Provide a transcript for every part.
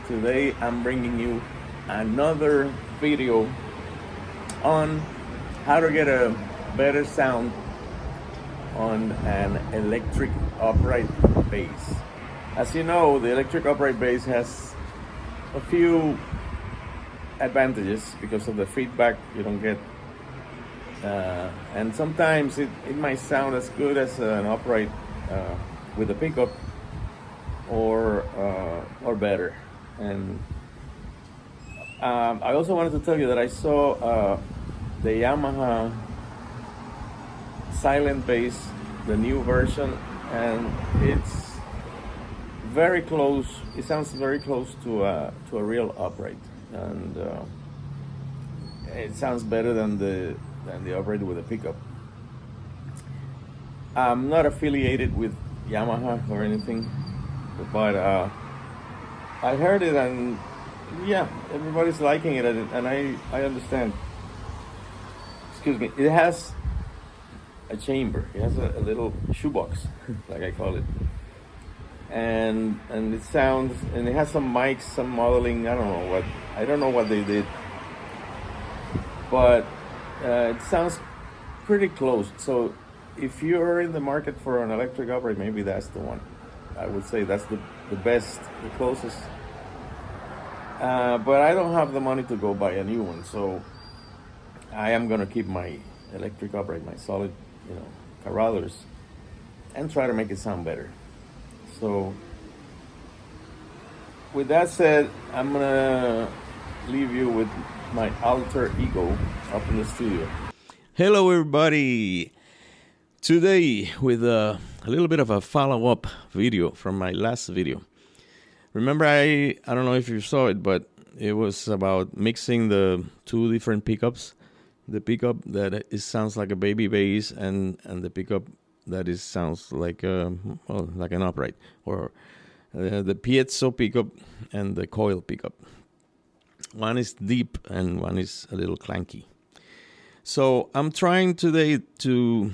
Today I'm bringing you another video on how to get a better sound on an electric upright bass. As you know, the electric upright bass has a few advantages because of the feedback you don't get, and sometimes it might sound as good as an upright with a pickup or better. And I also wanted to tell you that I saw the Yamaha silent bass, the new version, and it's very close. It sounds very close to a real upright, and it sounds better than the upright with a pickup. I'm not affiliated with Yamaha or anything, but I heard it, and yeah, everybody's liking it, and I understand. Excuse me. It has a chamber. It has a little shoebox, like I call it, and it sounds, and it has some mics, some modeling. I don't know what they did, but it sounds pretty close. So if you're in the market for an electric upright, maybe that's the one. I would say that's the best, the closest. But I don't have the money to go buy a new one, so I am gonna keep my electric upright, my solid, Carruthers, and try to make it sound better. So with that said, I'm gonna leave you with my alter ego up in the studio. Hello, everybody. Today with a little bit of a follow-up video from my last video. Remember, I don't know if you saw it, but it was about mixing the two different pickups. The pickup that sounds like a baby bass, and the pickup that sounds like like an upright, or the piezo pickup and the coil pickup. One is deep and one is a little clanky. So I'm trying today to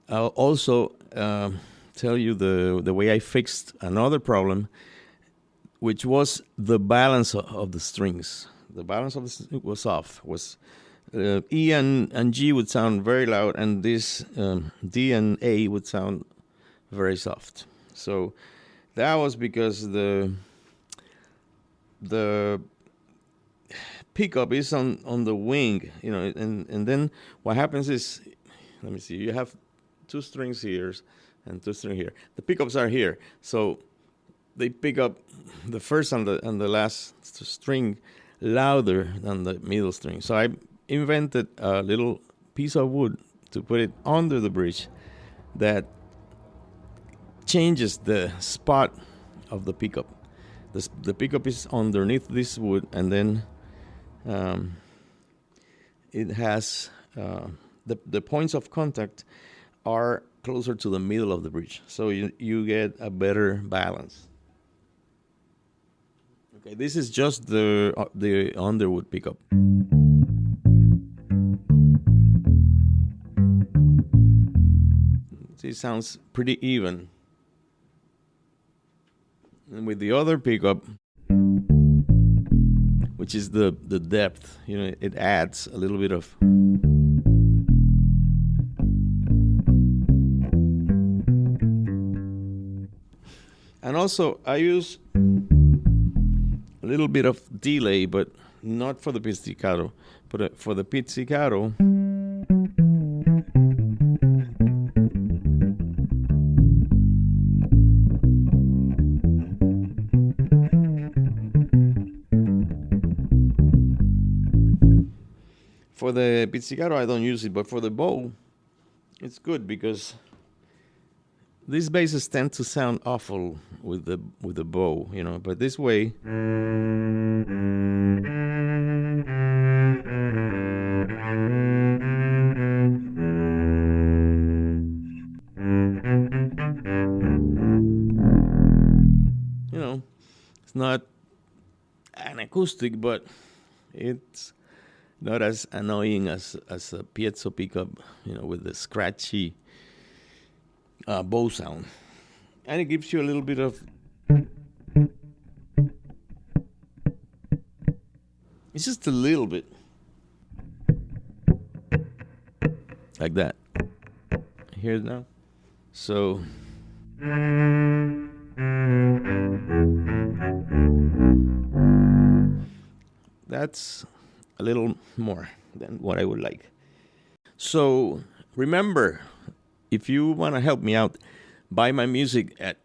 also tell you the way I fixed another problem, which was the balance of the strings. The balance of the strings was off. E and G would sound very loud, and this D and A would sound very soft. So that was because the pickup is on the wing, and then what happens is, let me see, you have two strings here and two strings here. The pickups are here, so they pick up the first and the last string louder than the middle string. So I invented a little piece of wood to put it under the bridge that changes the spot of the pickup. The pickup is underneath this wood, and then it has the points of contact are closer to the middle of the bridge, so you get a better balance. Okay, this is just the underwood pickup. It sounds pretty even. And with the other pickup, which is the depth, it adds a little bit of. And also, I use a little bit of delay, but not for the pizzicato, but for the pizzicato. For the pizzicato, I don't use it, but for the bow, it's good because these basses tend to sound awful with the bow, but this way, it's not an acoustic, but it's not as annoying as a piezo pickup, with the scratchy bow sound. And it gives you a little bit of It's just a little bit. Like that. Hear it now? So that's a little more than what I would like. So remember, if you want to help me out, buy my music at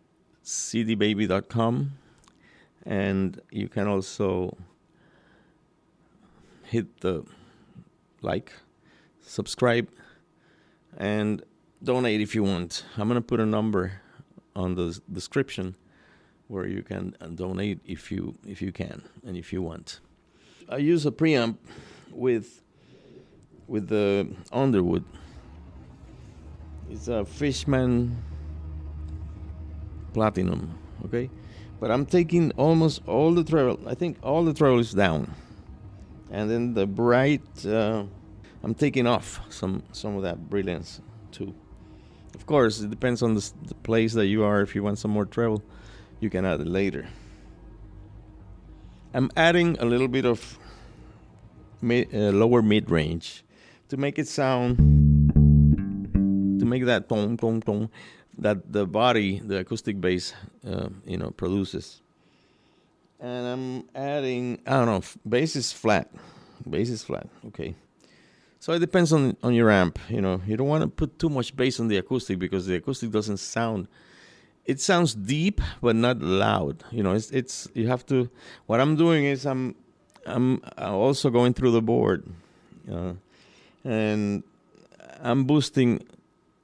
cdbaby.com, and you can also hit the like, subscribe, and donate if you want. I'm going to put a number on the description where you can donate if you can and if you want. I use a preamp with the Underwood. It's a Fishman Platinum, okay? But I'm taking almost all the treble. I think all the treble is down. And then the bright, I'm taking off some of that brilliance too. Of course, it depends on the place that you are. If you want some more treble, you can add it later. I'm adding a little bit of lower mid-range to make it sound, to make that tone, tone, tone that the body, the acoustic bass, produces. And I'm adding, I don't know, bass is flat. Okay. So it depends on your amp. You don't want to put too much bass on the acoustic because the acoustic doesn't sound. It sounds deep but not loud. It's you have to. What I'm doing is I'm also going through the board, and I'm boosting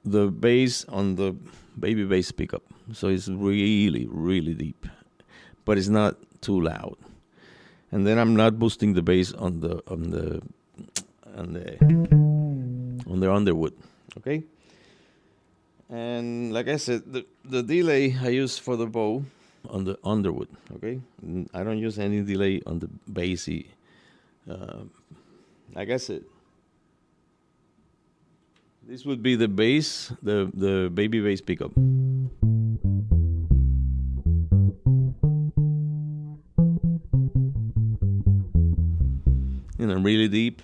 the bass on the baby bass pickup, so it's really, really deep, but it's not too loud. And then I'm not boosting the bass on the Underwood, okay? And like I said, the delay I use for the bow on the Underwood, okay? I don't use any delay on the bassy. Like I said, this would be the bass, the baby bass pickup. Really deep.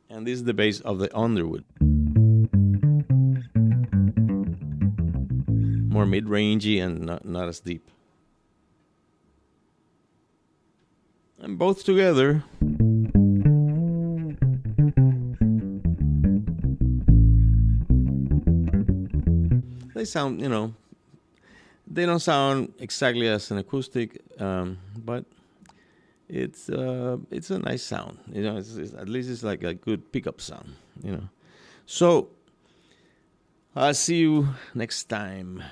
And this is the bass of the Underwood. More mid-rangey and not as deep. And both together, they sound, they don't sound exactly as an acoustic, but it's a nice sound. It's at least it's like a good pickup sound. So I'll see you next time.